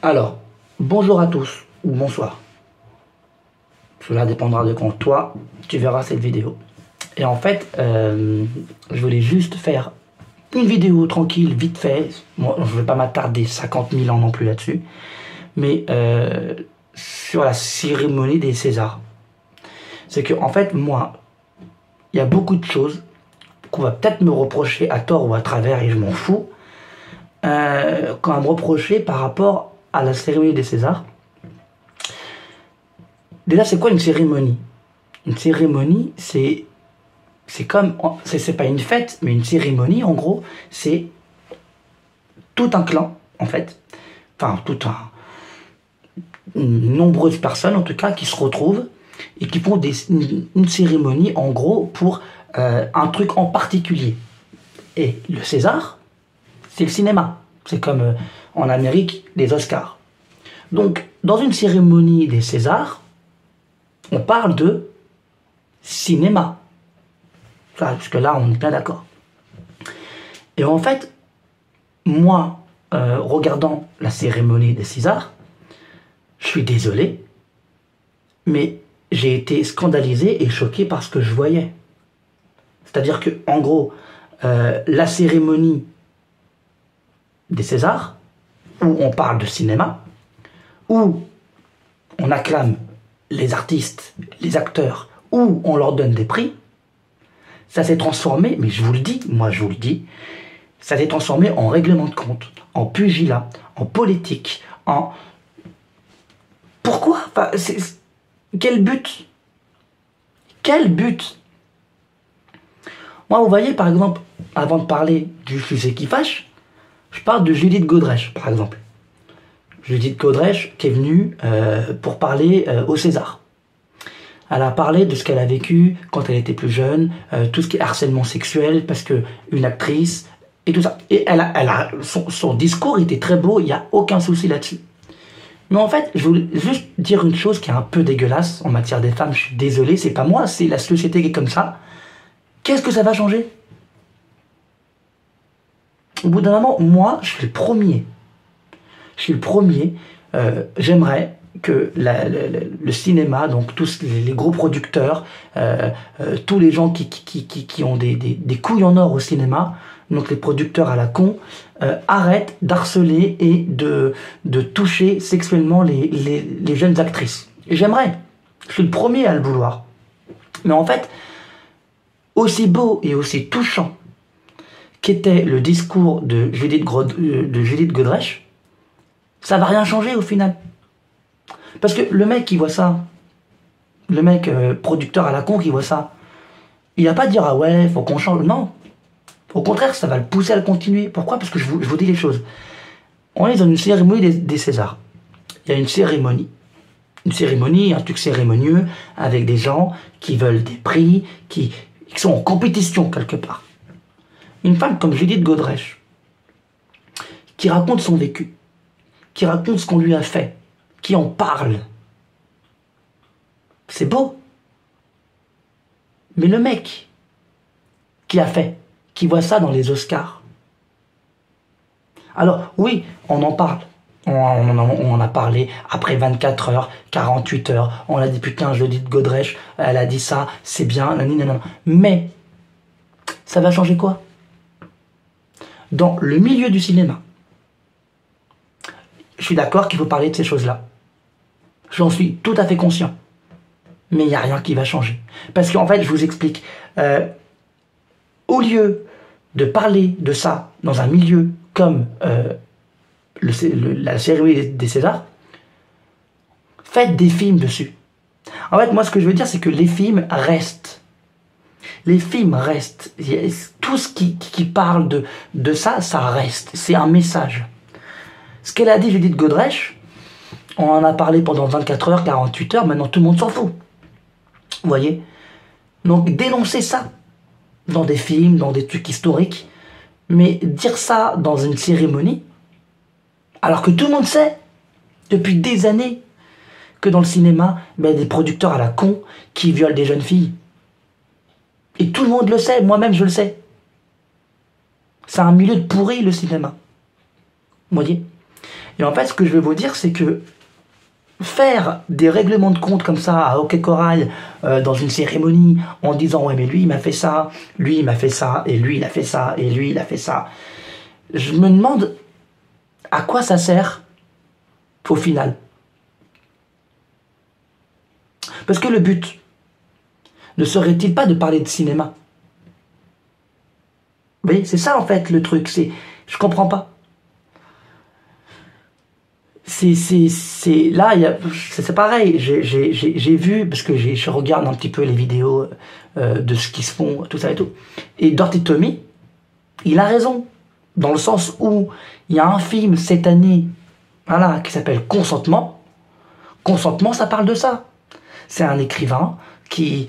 Alors, bonjour à tous, ou bonsoir. Cela dépendra de quand toi, tu verras cette vidéo. Et en fait, je voulais juste faire une vidéo tranquille, vite fait. Moi, je ne vais pas m'attarder 50 000 ans non plus là-dessus. Mais sur la cérémonie des Césars. C'est que, en fait, moi, il y a beaucoup de choses qu'on va peut-être me reprocher à tort ou à travers, et je m'en fous, qu'on va me reprocher par rapport à la cérémonie des Césars. Déjà, c'est quoi une cérémonie? Une cérémonie, c'est comme, c'est pas une fête, mais une cérémonie, en gros, c'est tout un clan, en fait, enfin, nombreuses personnes, en tout cas, qui se retrouvent et qui font une cérémonie, en gros, pour un truc en particulier. Et le César, c'est le cinéma. C'est comme en Amérique, les Oscars. Donc, dans une cérémonie des Césars, on parle de cinéma. Parce que là, on est bien d'accord. Et en fait, moi, regardant la cérémonie des Césars, je suis désolé, mais j'ai été scandalisé et choqué par ce que je voyais. C'est-à-dire que, en gros, la cérémonie des Césars, où on parle de cinéma, où on acclame les artistes, les acteurs, où on leur donne des prix, ça s'est transformé, mais je vous le dis, moi je vous le dis, ça s'est transformé en règlement de compte, en pugilat, en politique, en... Pourquoi? Enfin, quel but? Quel but? Moi, vous voyez, par exemple, avant de parler du sujet qui fâche, je parle de Judith Godrèche, par exemple. Judith Godrèche qui est venue pour parler au César. Elle a parlé de ce qu'elle a vécu quand elle était plus jeune, tout ce qui est harcèlement sexuel, parce que une actrice, et tout ça. Et son discours était très beau, il n'y a aucun souci là-dessus. Mais en fait, je voulais juste dire une chose qui est un peu dégueulasse en matière des femmes, je suis désolé, c'est pas moi, c'est la société qui est comme ça. Qu'est-ce que ça va changer? Au bout d'un moment, moi, je suis le premier. J'aimerais que le cinéma, donc tous les gros producteurs, tous les gens qui ont des couilles en or au cinéma, donc les producteurs à la con, arrêtent d'harceler et de toucher sexuellement les jeunes actrices. Et j'aimerais. Je suis le premier à le vouloir. Mais en fait, aussi beau et aussi touchant qu'était le discours de Judith Godrèche, ça va rien changer au final. Parce que le mec qui voit ça, le mec producteur à la con qui voit ça, il va pas dire ah ouais, faut qu'on change. Non. Au contraire, ça va le pousser à le continuer. Pourquoi? Parce que je vous dis les choses. On est dans une cérémonie des Césars. Il y a une cérémonie, un truc cérémonieux, avec des gens qui veulent des prix, qui sont en compétition quelque part. Une femme comme Judith Godrèche, qui raconte son vécu, qui raconte ce qu'on lui a fait, qui en parle. C'est beau. Mais le mec qui a fait, qui voit ça dans les Oscars. Alors oui, on en parle. On en a parlé après 24 heures, 48 heures. On a dit putain, Judith Godrèche, elle a dit ça, c'est bien, nanana. Mais ça va changer quoi? Dans le milieu du cinéma, je suis d'accord qu'il faut parler de ces choses-là. J'en suis tout à fait conscient. Mais il n'y a rien qui va changer. Parce qu'en fait, je vous explique. Au lieu de parler de ça dans un milieu comme la cérémonie des Césars, faites des films dessus. En fait, moi, ce que je veux dire, c'est que les films restent. Les films restent. Tout ce qui parle de ça, ça reste. C'est un message. Ce qu'elle a dit, Judith Godrèche, on en a parlé pendant 24 heures, 48 heures, maintenant tout le monde s'en fout. Vous voyez? Donc dénoncer ça dans des films, dans des trucs historiques, mais dire ça dans une cérémonie, alors que tout le monde sait, depuis des années, que dans le cinéma, il y a des producteurs à la con qui violent des jeunes filles. Et tout le monde le sait, moi-même je le sais. C'est un milieu de pourri, le cinéma. Vous voyez? Et en fait, ce que je veux vous dire, c'est que faire des règlements de compte comme ça à OK Corail dans une cérémonie en disant ouais mais lui il m'a fait ça, lui il m'a fait ça, et lui il a fait ça, et lui il a fait ça. Je me demande à quoi ça sert au final. Parce que le but ne serait-il pas de parler de cinéma? Vous voyez, c'est ça en fait le truc, je comprends pas. Là, c'est pareil, j'ai vu, parce que je regarde un petit peu les vidéos de ce qui se font, tout ça et tout. Et Dirty Tommy, il a raison, dans le sens où il y a un film cette année, voilà, qui s'appelle Consentement. Consentement, ça parle de ça. C'est un écrivain qui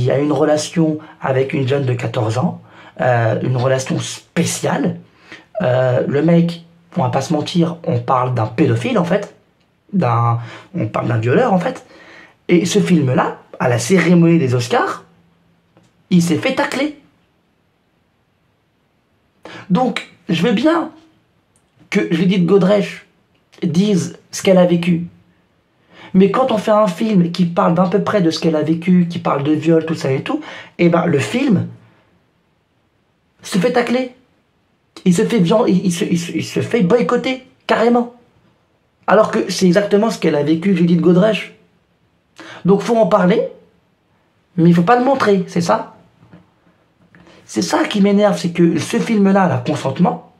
a une relation avec une jeune de 14 ans, une relation spéciale. Le mec, on va pas se mentir, on parle d'un pédophile en fait, on parle d'un violeur en fait. Et ce film-là, à la cérémonie des Oscars, il s'est fait tacler. Donc, je veux bien que Judith Godrèche dise ce qu'elle a vécu. Mais quand on fait un film qui parle d'à peu près de ce qu'elle a vécu, qui parle de viol, tout ça et tout, et ben le film se fait tacler. Il se fait boycotter, carrément. Alors que c'est exactement ce qu'elle a vécu, Judith Godrèche. Donc faut en parler, mais il faut pas le montrer, c'est ça. C'est ça qui m'énerve, c'est que ce film-là, là, Consentement,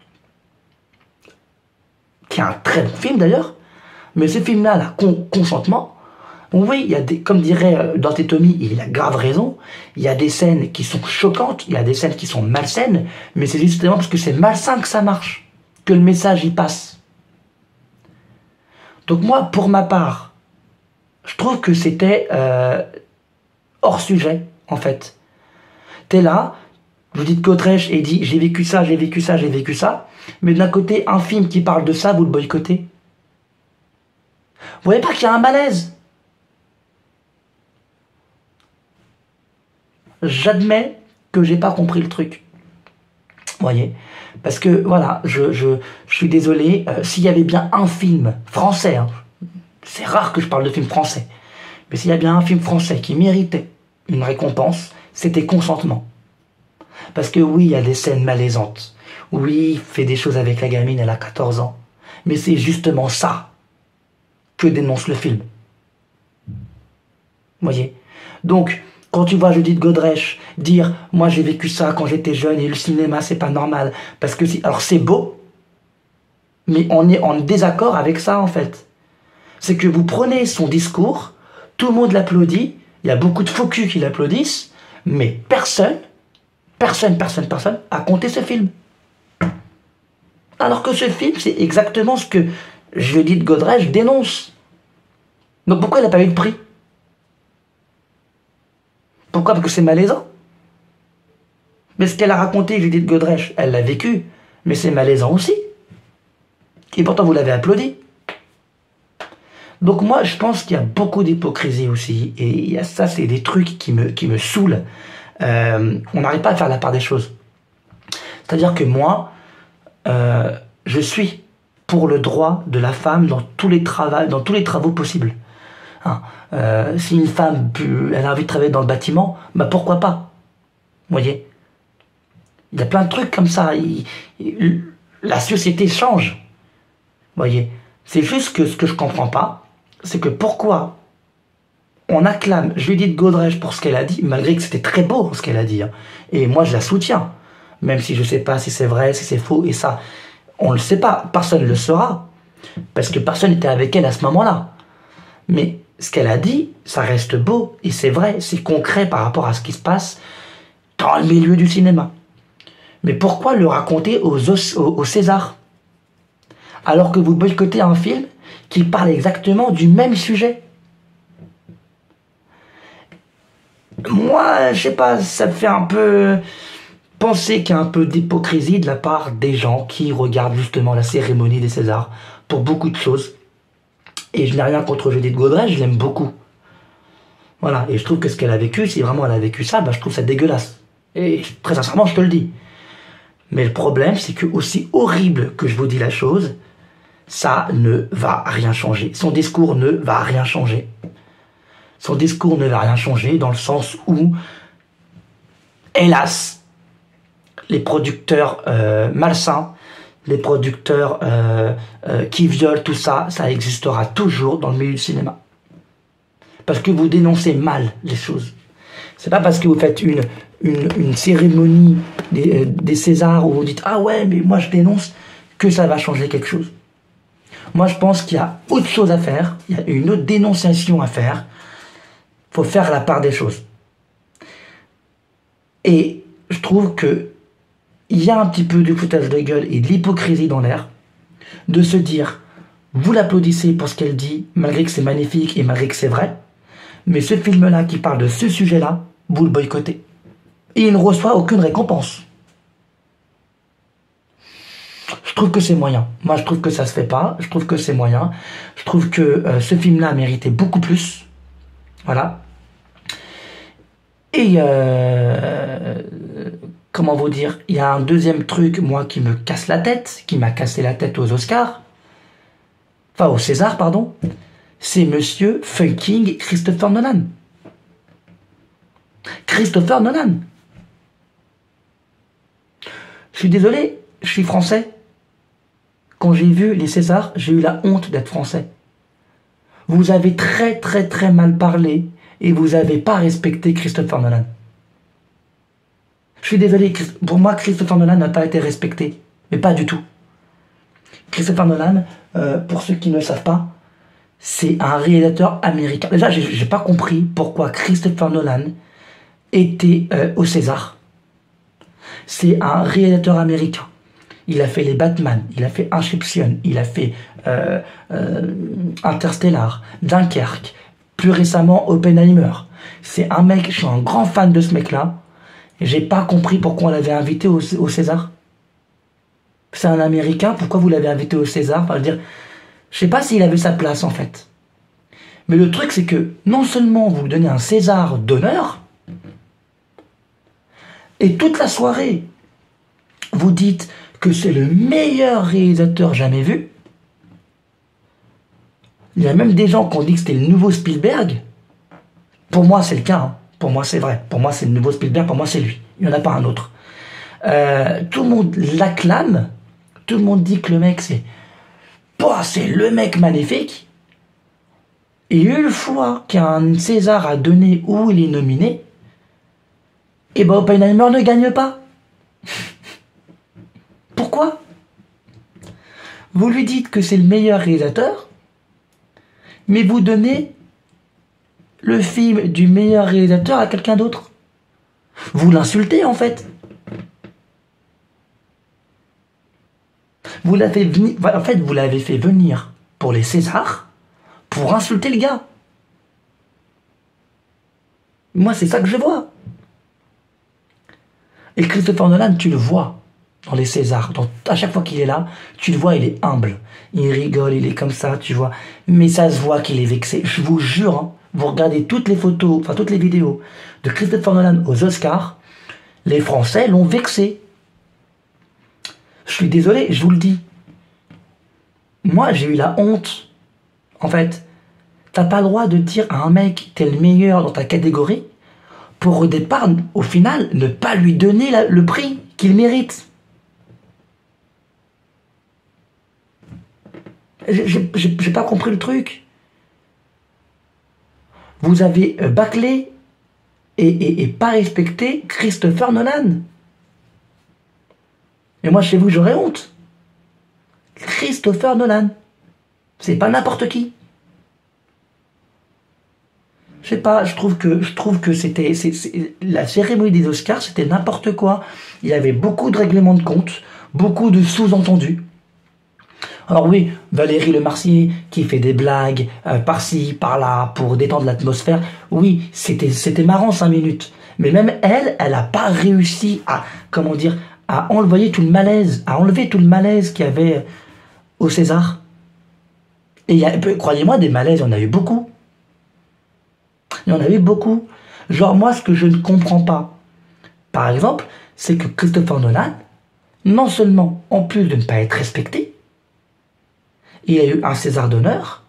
qui est un très bon film d'ailleurs, mais ce film-là, là, Consentement, oui, il y a comme dirait Dante Tommy, il a grave raison, il y a des scènes qui sont choquantes, il y a des scènes qui sont malsaines, mais c'est justement parce que c'est malsain que ça marche, que le message y passe. Donc moi, pour ma part, je trouve que c'était hors sujet, en fait. T'es là, vous dites Godrèche et dit j'ai vécu ça, j'ai vécu ça, j'ai vécu ça, mais d'un côté, un film qui parle de ça, vous le boycottez. Vous voyez pas qu'il y a un malaise? J'admets que j'ai pas compris le truc. Vous voyez? Parce que, voilà, je suis désolé, s'il y avait bien un film français, hein, c'est rare que je parle de film français, mais s'il y a bien un film français qui méritait une récompense, c'était Consentement. Parce que oui, il y a des scènes malaisantes. Oui, il fait des choses avec la gamine, elle a 14 ans. Mais c'est justement ça que dénonce le film. Vous voyez? Donc, quand tu vois Judith Godrèche dire « Moi, j'ai vécu ça quand j'étais jeune et le cinéma, c'est pas normal. » Parce que, alors c'est beau, mais on est en désaccord avec ça, en fait. C'est que vous prenez son discours, tout le monde l'applaudit, il y a beaucoup de faux culs qui l'applaudissent, mais personne a compté ce film. Alors que ce film, c'est exactement ce que Judith Godrèche dénonce. Donc pourquoi elle n'a pas eu de prix? Pourquoi? Parce que c'est malaisant. Mais ce qu'elle a raconté, Judith Godrèche, elle l'a vécu, mais c'est malaisant aussi. Et pourtant, vous l'avez applaudi. Donc moi, je pense qu'il y a beaucoup d'hypocrisie aussi. Et il y a ça, c'est des trucs qui me saoulent. On n'arrive pas à faire la part des choses. C'est-à-dire que moi, je suis pour le droit de la femme dans tous les travaux possibles. Hein, si une femme, elle a envie de travailler dans le bâtiment, bah pourquoi pas? Vous voyez? Il y a plein de trucs comme ça. La société change. Vous voyez? C'est juste que ce que je comprends pas, c'est que pourquoi on acclame Judith Godrèche pour ce qu'elle a dit, malgré que c'était très beau ce qu'elle a dit. Hein. Et moi, je la soutiens. Même si je sais pas si c'est vrai, si c'est faux, et ça, on le sait pas. Personne ne le saura. Parce que personne n'était avec elle à ce moment-là. Mais ce qu'elle a dit, ça reste beau, et c'est vrai, c'est concret par rapport à ce qui se passe dans le milieu du cinéma. Mais pourquoi le raconter au César? Alors que vous boycottez un film qui parle exactement du même sujet. Moi, je sais pas, ça me fait un peu penser qu'il y a un peu d'hypocrisie de la part des gens qui regardent justement la cérémonie des Césars pour beaucoup de choses. Et je n'ai rien contre Judith Godrèche, je l'aime beaucoup. Voilà, et je trouve que ce qu'elle a vécu, si vraiment elle a vécu ça, bah, je trouve ça dégueulasse. Et très sincèrement, je te le dis. Mais le problème, c'est que aussi horrible que je vous dis la chose, ça ne va rien changer. Son discours ne va rien changer. Son discours ne va rien changer dans le sens où, hélas, les producteurs malsains, les producteurs qui violent, tout ça, ça existera toujours dans le milieu du cinéma. Parce que vous dénoncez mal les choses. C'est pas parce que vous faites une cérémonie des Césars où vous dites « Ah ouais, mais moi je dénonce » que ça va changer quelque chose. Moi je pense qu'il y a autre chose à faire, il y a une autre dénonciation à faire. Il faut faire la part des choses. Et je trouve que il y a un petit peu de foutage de gueule et de l'hypocrisie dans l'air, de se dire, vous l'applaudissez pour ce qu'elle dit, malgré que c'est magnifique et malgré que c'est vrai, mais ce film-là qui parle de ce sujet-là, vous le boycottez. Et il ne reçoit aucune récompense. Je trouve que c'est moyen. Moi, je trouve que ça se fait pas. Je trouve que c'est moyen. Je trouve que ce film-là méritait beaucoup plus. Voilà. Et comment vous dire, il y a un deuxième truc, moi, qui me casse la tête, qui m'a cassé la tête aux Oscars, enfin au César, pardon, c'est monsieur fucking Christopher Nolan. Christopher Nolan. Je suis désolé, je suis français. Quand j'ai vu les Césars, j'ai eu la honte d'être français. Vous avez très très très mal parlé et vous n'avez pas respecté Christopher Nolan. Je suis désolé, pour moi, Christopher Nolan n'a pas été respecté. Mais pas du tout. Christopher Nolan, pour ceux qui ne le savent pas, c'est un réalisateur américain. Déjà, j'ai pas compris pourquoi Christopher Nolan était au César. C'est un réalisateur américain. Il a fait les Batman, il a fait Inception, il a fait Interstellar, Dunkerque, plus récemment Oppenheimer. C'est un mec, je suis un grand fan de ce mec-là. J'ai pas compris pourquoi on l'avait invité au César. C'est un Américain, pourquoi vous l'avez invité au César? Enfin, je sais pas s'il avait sa place en fait. Mais le truc c'est que non seulement vous lui donnez un César d'honneur, et toute la soirée, vous dites que c'est le meilleur réalisateur jamais vu. Il y a même des gens qui ont dit que c'était le nouveau Spielberg. Pour moi, c'est le cas. Hein. Pour moi, c'est vrai. Pour moi, c'est le nouveau Spielberg. Pour moi, c'est lui. Il n'y en a pas un autre. Tout le monde l'acclame. Tout le monde dit que le mec, c'est le mec magnifique. Et une fois qu'il y a un César à donner où il est nominé, et ben Oppenheimer ne gagne pas. Pourquoi? Vous lui dites que c'est le meilleur réalisateur, mais vous donnez le film du meilleur réalisateur à quelqu'un d'autre. Vous l'insultez en fait. Vous l'avez fait venir pour les Césars pour insulter le gars. Moi, c'est ça que je vois. Et Christopher Nolan, tu le vois dans les Césars. À chaque fois qu'il est là, tu le vois, il est humble. Il rigole, il est comme ça, tu vois. Mais ça se voit qu'il est vexé. Je vous jure, hein, vous regardez toutes les photos, enfin toutes les vidéos de Christopher Nolan aux Oscars, les Français l'ont vexé. Je suis désolé, je vous le dis. Moi, j'ai eu la honte. En fait, t'as pas le droit de dire à un mec t'es le meilleur dans ta catégorie pour au départ, au final, ne pas lui donner le prix qu'il mérite. J'ai pas compris le truc. Vous avez bâclé et pas respecté Christopher Nolan. Et moi, chez vous, j'aurais honte. Christopher Nolan. C'est pas n'importe qui. Je sais pas, je trouve que c'était la cérémonie des Oscars, c'était n'importe quoi. Il y avait beaucoup de règlements de compte, beaucoup de sous-entendus. Alors oui, Valérie Lemercier qui fait des blagues par-ci, par-là pour détendre l'atmosphère. Oui, c'était marrant 5 minutes. Mais même elle a pas réussi à à enlever tout le malaise qu'il y avait au César. Et croyez-moi, des malaises, il y en a eu beaucoup. Il y en a eu beaucoup. Genre, moi, ce que je ne comprends pas, par exemple, c'est que Christopher Nolan, non seulement, en plus de ne pas être respecté, Il a eu un César d'honneur,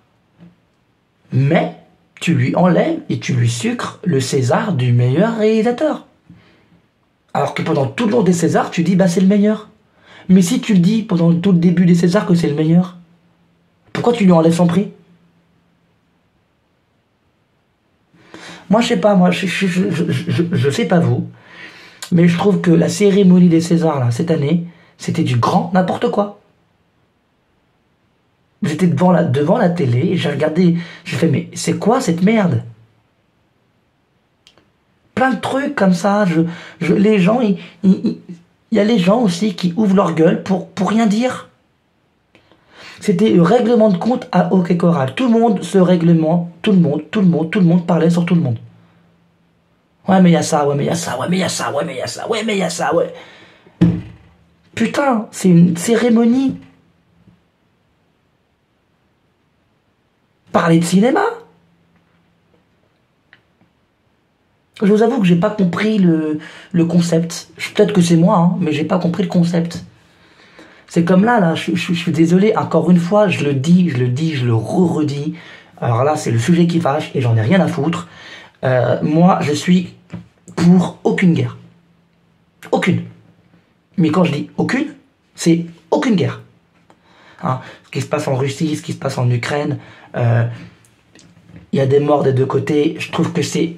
mais tu lui enlèves et tu lui sucres le César du meilleur réalisateur. Alors que pendant tout le long des Césars, tu dis, bah c'est le meilleur. Mais si tu le dis pendant tout le début des Césars que c'est le meilleur, pourquoi tu lui enlèves son prix? Moi, je sais pas, je sais pas vous, mais je trouve que la cérémonie des Césars, là, cette année, c'était du grand n'importe quoi. J'étais devant la télé, et j'ai regardé, j'ai fait, mais c'est quoi cette merde? Plein de trucs comme ça, les gens, il y a les gens aussi qui ouvrent leur gueule pour rien dire. C'était le règlement de compte à hockey choral. Tout le monde se règlement, tout le monde parlait sur tout le monde. Ouais mais il y a ça, ouais mais il y a ça, ouais mais il y a ça, ouais mais il y a ça, ouais mais il y a ça, ouais. Putain, c'est une cérémonie. Parler de cinéma. Je vous avoue que j'ai pas compris le concept. Peut-être que c'est moi, hein, mais j'ai pas compris le concept. C'est comme là, je suis désolé, encore une fois, je le dis, je le redis. Alors là, c'est le sujet qui fâche et j'en ai rien à foutre. Moi, je suis pour aucune guerre. Aucune. Mais quand je dis aucune, c'est aucune guerre. Hein, ce qui se passe en Russie, ce qui se passe en Ukraine, y a des morts des deux côtés. Je trouve que c'est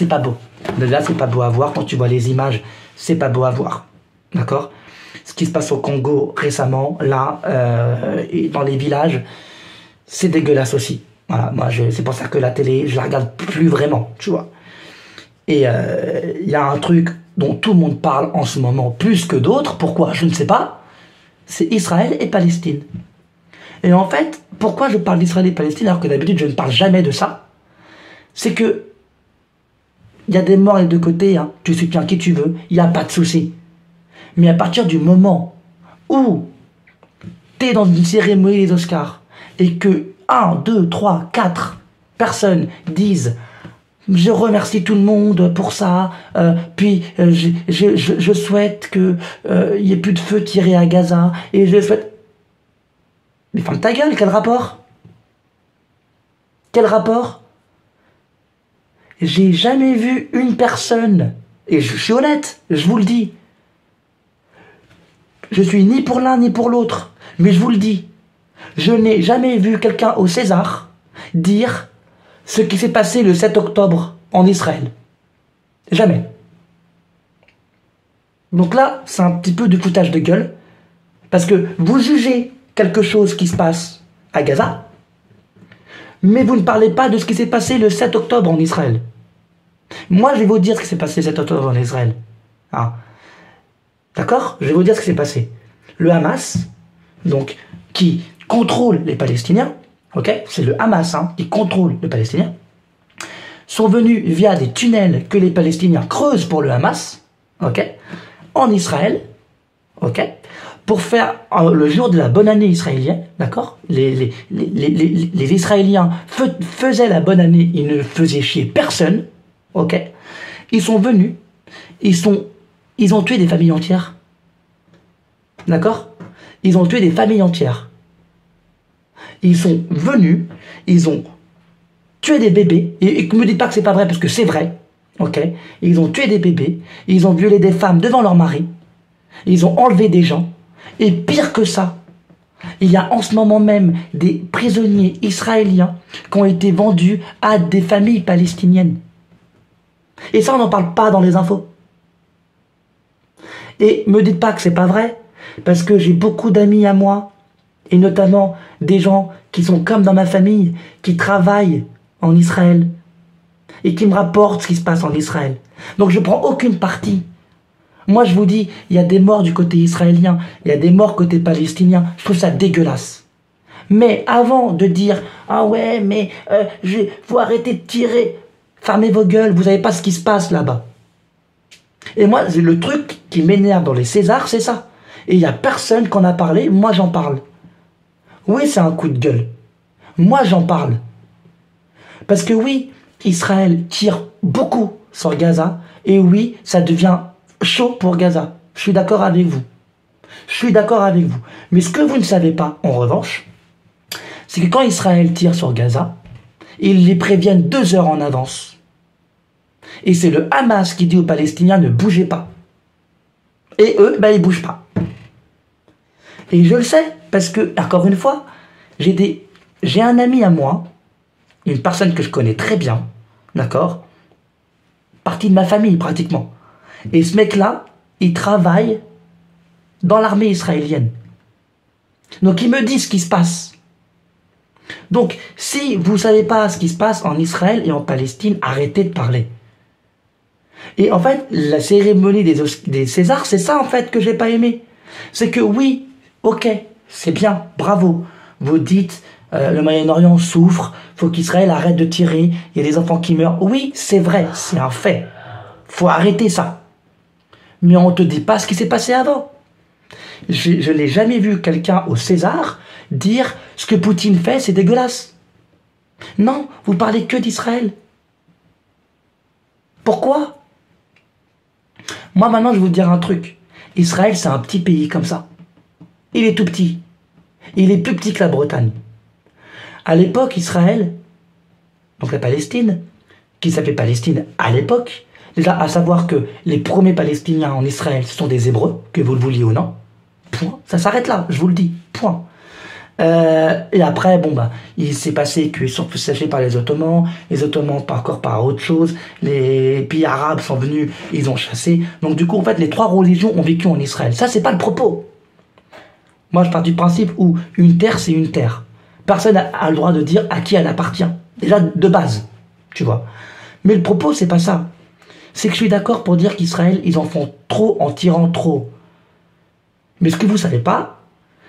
pas beau. Là, c'est pas beau à voir. Quand tu vois les images, c'est pas beau à voir. D'accord ? Ce qui se passe au Congo récemment, là, et dans les villages, c'est dégueulasse aussi. Voilà, moi, c'est pour ça que la télé, je la regarde plus vraiment, tu vois. Et il y a un truc dont tout le monde parle en ce moment, plus que d'autres. Pourquoi? Je ne sais pas. C'est Israël et Palestine. Et en fait, pourquoi je parle d'Israël et Palestine alors que d'habitude je ne parle jamais de ça? C'est que il y a des morts des deux côtés, hein. Tu soutiens qui tu veux, il n'y a pas de souci. Mais à partir du moment où tu es dans une cérémonie des Oscars et que 1, 2, 3, 4 personnes disent je remercie tout le monde pour ça, puis je souhaite qu'il n'y ait plus de feu tiré à Gaza, et je souhaite... Mais ferme ta gueule, quel rapport? Quel rapport? J'ai jamais vu une personne, et je suis honnête, je vous le dis, je suis ni pour l'un ni pour l'autre, mais je vous le dis, je n'ai jamais vu quelqu'un au César dire ce qui s'est passé le 7 octobre en Israël. Jamais. Donc là, c'est un petit peu du foutage de gueule, parce que vous jugez quelque chose qui se passe à Gaza, mais vous ne parlez pas de ce qui s'est passé le 7 octobre en Israël. Moi, je vais vous dire ce qui s'est passé le 7 octobre en Israël. Ah. D'accord? Je vais vous dire ce qui s'est passé. Le Hamas, donc, qui contrôle les Palestiniens, ok? C'est le Hamas qui contrôle les Palestiniens, sont venus via des tunnels que les Palestiniens creusent pour le Hamas, ok? En Israël, ok? Pour faire le jour de la bonne année israélienne, d'accord? Les Israéliens faisaient la bonne année, ils ne faisaient chier personne, ok? Ils sont venus, ils ont tué des familles entières, d'accord? Ils ont tué des familles entières. Ils sont venus, ils ont tué des bébés, et ne me dites pas que c'est pas vrai, parce que c'est vrai, ok? Ils ont tué des bébés, ils ont violé des femmes devant leur mari, ils ont enlevé des gens, et pire que ça, il y a en ce moment même des prisonniers israéliens qui ont été vendus à des familles palestiniennes. Et ça, on n'en parle pas dans les infos. Et me dites pas que c'est pas vrai, parce que j'ai beaucoup d'amis à moi, et notamment des gens qui sont comme dans ma famille, qui travaillent en Israël, et qui me rapportent ce qui se passe en Israël. Donc je prends aucune partie. Moi je vous dis, il y a des morts du côté israélien, il y a des morts côté palestinien, je trouve ça dégueulasse. Mais avant de dire, ah ouais, mais faut arrêter de tirer, fermez vos gueules, vous savez pas ce qui se passe là-bas. Et moi, le truc qui m'énerve dans les Césars, c'est ça. Et il n'y a personne qui en a parlé, moi j'en parle. Oui, c'est un coup de gueule. Moi j'en parle. Parce que oui, Israël tire beaucoup sur Gaza, et oui, ça devient chaud pour Gaza. Je suis d'accord avec vous. Je suis d'accord avec vous. Mais ce que vous ne savez pas, en revanche, c'est que quand Israël tire sur Gaza, ils les préviennent 2 heures en avance. Et c'est le Hamas qui dit aux Palestiniens ne bougez pas. Et eux, ben ils bougent pas. Et je le sais, parce que, encore une fois, j'ai un ami à moi, une personne que je connais très bien, d'accord, partie de ma famille pratiquement. Et ce mec-là, il travaille dans l'armée israélienne. Donc il me dit ce qui se passe. Donc si vous ne savez pas ce qui se passe en Israël et en Palestine, arrêtez de parler. Et en fait, la cérémonie des Césars, c'est ça en fait que j'ai pas aimé. C'est que oui, ok, c'est bien, bravo. Vous dites, le Moyen-Orient souffre, faut qu'Israël arrête de tirer, il y a des enfants qui meurent. Oui, c'est vrai, c'est un fait. Faut arrêter ça. Mais on te dit pas ce qui s'est passé avant. Je n'ai jamais vu quelqu'un au César dire ce que Poutine fait, c'est dégueulasse. Non, vous parlez que d'Israël. Pourquoi ? Moi maintenant je vais vous dire un truc. Israël c'est un petit pays comme ça. Il est tout petit. Il est plus petit que la Bretagne. À l'époque Israël, donc la Palestine, qui s'appelait Palestine à l'époque, déjà à savoir que les premiers Palestiniens en Israël ce sont des Hébreux, que vous le vouliez ou non. Point. Ça s'arrête là, je vous le dis. Point. Et après, bon bah, il s'est passé qu'ils sont chassés par les Ottomans encore par autre chose, les pays arabes sont venus, ils ont chassé. Donc du coup, en fait, les 3 religions ont vécu en Israël. Ça, c'est pas le propos. Moi, je pars du principe où une terre, c'est une terre. Personne a le droit de dire à qui elle appartient. Déjà, de base, tu vois. Mais le propos, c'est pas ça. C'est que je suis d'accord pour dire qu'Israël, ils en font trop en tirant trop. Mais ce que vous savez pas,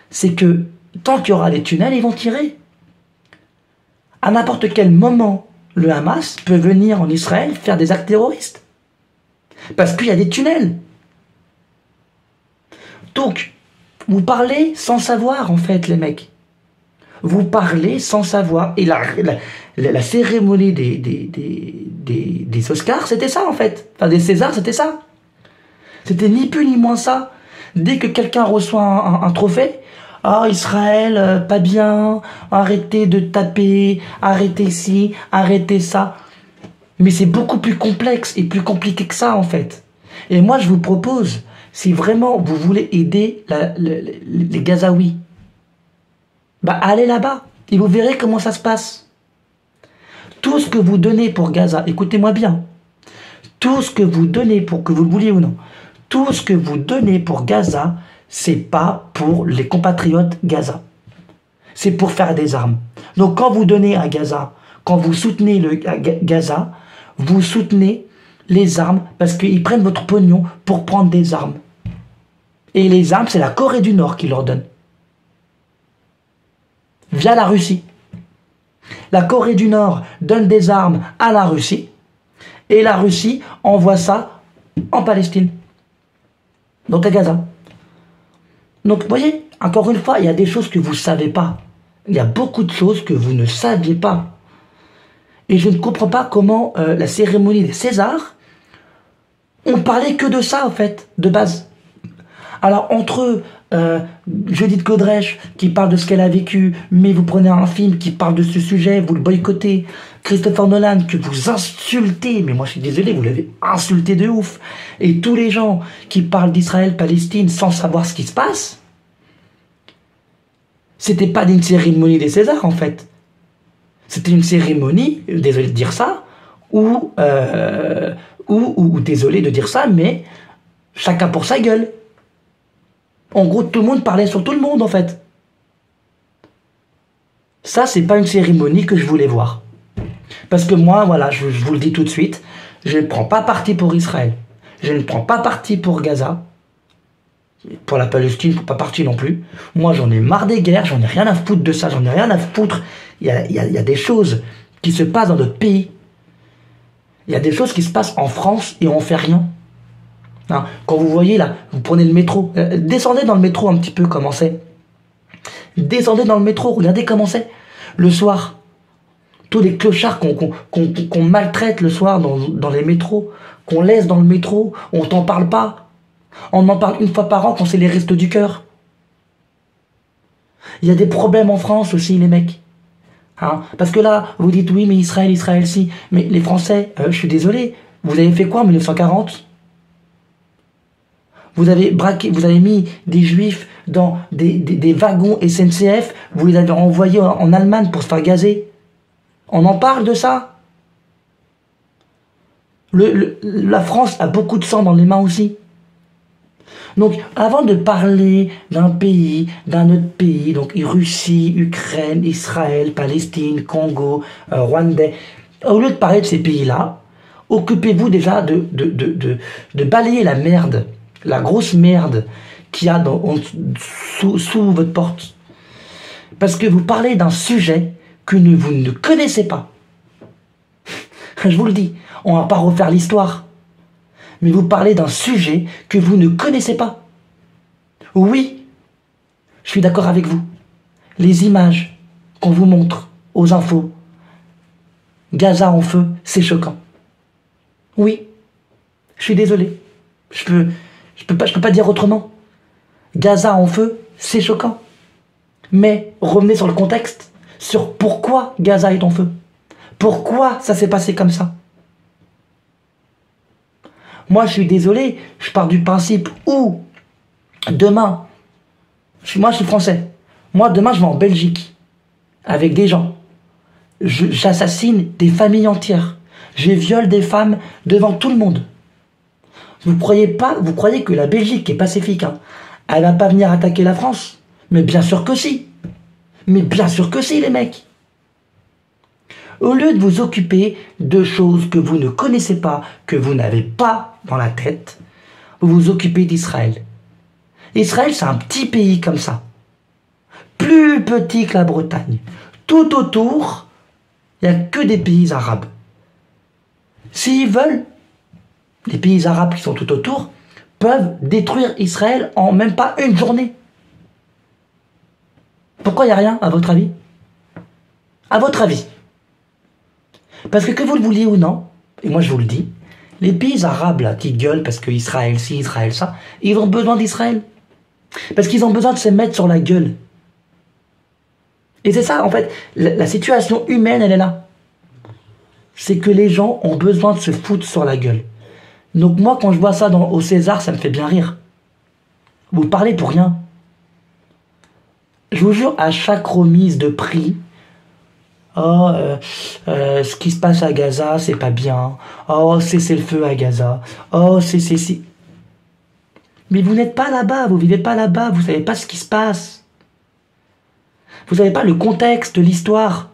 c'est que tant qu'il y aura des tunnels, ils vont tirer. À n'importe quel moment, le Hamas peut venir en Israël faire des actes terroristes. Parce qu'il y a des tunnels. Donc, vous parlez sans savoir, en fait, les mecs. Vous parlez sans savoir. Et la cérémonie des Oscars, c'était ça, en fait. Enfin, des Césars, c'était ça. C'était ni plus ni moins ça. Dès que quelqu'un reçoit un trophée, ah, Israël, pas bien, arrêtez de taper, arrêtez ci, arrêtez ça. Mais c'est beaucoup plus complexe et plus compliqué que ça, en fait. Et moi, je vous propose, si vraiment vous voulez aider les Gazaouis, bah allez là-bas et vous verrez comment ça se passe. Tout ce que vous donnez pour Gaza, écoutez-moi bien, tout ce que vous donnez, pour que vous le vouliez ou non, tout ce que vous donnez pour Gaza, c'est pas pour les compatriotes Gaza. C'est pour faire des armes. Donc quand vous donnez à Gaza, quand vous soutenez Gaza, vous soutenez les armes parce qu'ils prennent votre pognon pour prendre des armes. Et les armes, c'est la Corée du Nord qui leur donne. Via la Russie. La Corée du Nord donne des armes à la Russie et la Russie envoie ça en Palestine. Donc à Gaza. Donc, vous voyez, encore une fois, il y a des choses que vous ne savez pas. Il y a beaucoup de choses que vous ne saviez pas. Et je ne comprends pas comment la cérémonie des Césars, on parlait que de ça, en fait, de base. Alors, entre Judith Godrèche, qui parle de ce qu'elle a vécu, mais vous prenez un film qui parle de ce sujet, vous le boycottez, Christopher Nolan, que vous insultez, mais moi je suis désolé, vous l'avez insulté de ouf, et tous les gens qui parlent d'Israël-Palestine sans savoir ce qui se passe, c'était pas une cérémonie des Césars en fait. C'était une cérémonie, désolé de dire ça, ou désolé de dire ça, mais chacun pour sa gueule. En gros, tout le monde parlait sur tout le monde en fait. Ça, c'est pas une cérémonie que je voulais voir. Parce que moi, voilà, je vous le dis tout de suite, je ne prends pas parti pour Israël. Je ne prends pas parti pour Gaza. Pour la Palestine, je ne prends pas parti non plus. Moi, j'en ai marre des guerres, j'en ai rien à foutre de ça, j'en ai rien à foutre. Il y a des choses qui se passent dans notre pays. Il y a des choses qui se passent en France et on fait rien. Hein, quand vous voyez là, vous prenez le métro, descendez dans le métro un petit peu, comment c'est. Descendez dans le métro, regardez comment c'est. Le soir, tous les clochards qu'on maltraite le soir dans les métros, qu'on laisse dans le métro, on t'en parle pas. On en parle une fois par an quand c'est les restos du cœur. Il y a des problèmes en France aussi, les mecs. Hein? Parce que là, vous dites oui, mais Israël, Israël, si. Mais les Français, je suis désolé, vous avez fait quoi en 1940? Vous avez braqué, vous avez mis des Juifs dans des wagons SNCF, vous les avez envoyés en Allemagne pour se faire gazer. On en parle de ça? La France a beaucoup de sang dans les mains aussi. Donc, avant de parler d'un pays, d'un autre pays, donc Russie, Ukraine, Israël, Palestine, Congo, Rwandais, au lieu de parler de ces pays-là, occupez-vous déjà de balayer la merde, la grosse merde qu'il y a sous votre porte. Parce que vous parlez d'un sujet que vous ne connaissez pas. Je vous le dis, on va pas refaire l'histoire. Mais vous parlez d'un sujet que vous ne connaissez pas. Oui, je suis d'accord avec vous. Les images qu'on vous montre aux infos, Gaza en feu, c'est choquant. Oui, je suis désolé. Je peux pas dire autrement. Gaza en feu, c'est choquant. Mais revenez sur le contexte, sur pourquoi Gaza est en feu. Pourquoi ça s'est passé comme ça? Moi, je suis désolé, je pars du principe où, demain, moi je suis français, moi demain je vais en Belgique, avec des gens, j'assassine des familles entières, je viole des femmes devant tout le monde. Vous croyez que la Belgique est pacifique, hein, elle va pas venir attaquer la France? Mais bien sûr que si. Mais bien sûr que si, les mecs. Au lieu de vous occuper de choses que vous ne connaissez pas, que vous n'avez pas dans la tête, vous vous occupez d'Israël. Israël, c'est un petit pays comme ça. Plus petit que la Bretagne. Tout autour, il n'y a que des pays arabes. S'ils veulent, les pays arabes qui sont tout autour peuvent détruire Israël en même pas une journée. Pourquoi il n'y a rien, à votre avis? À votre avis? Parce que vous le vouliez ou non, et moi je vous le dis, les pays arabes là, qui gueulent parce que Israël ci, Israël ça, ils ont besoin d'Israël. Parce qu'ils ont besoin de se mettre sur la gueule. Et c'est ça, en fait, la situation humaine, elle est là. C'est que les gens ont besoin de se foutre sur la gueule. Donc moi, quand je vois ça au César, ça me fait bien rire. Vous parlez pour rien. Je vous jure, à chaque remise de prix, ce qui se passe à Gaza, c'est pas bien. Oh, c'est le feu à Gaza. Oh, c'est... Mais vous n'êtes pas là-bas, vous vivez pas là-bas, vous savez pas ce qui se passe. Vous savez pas le contexte, l'histoire.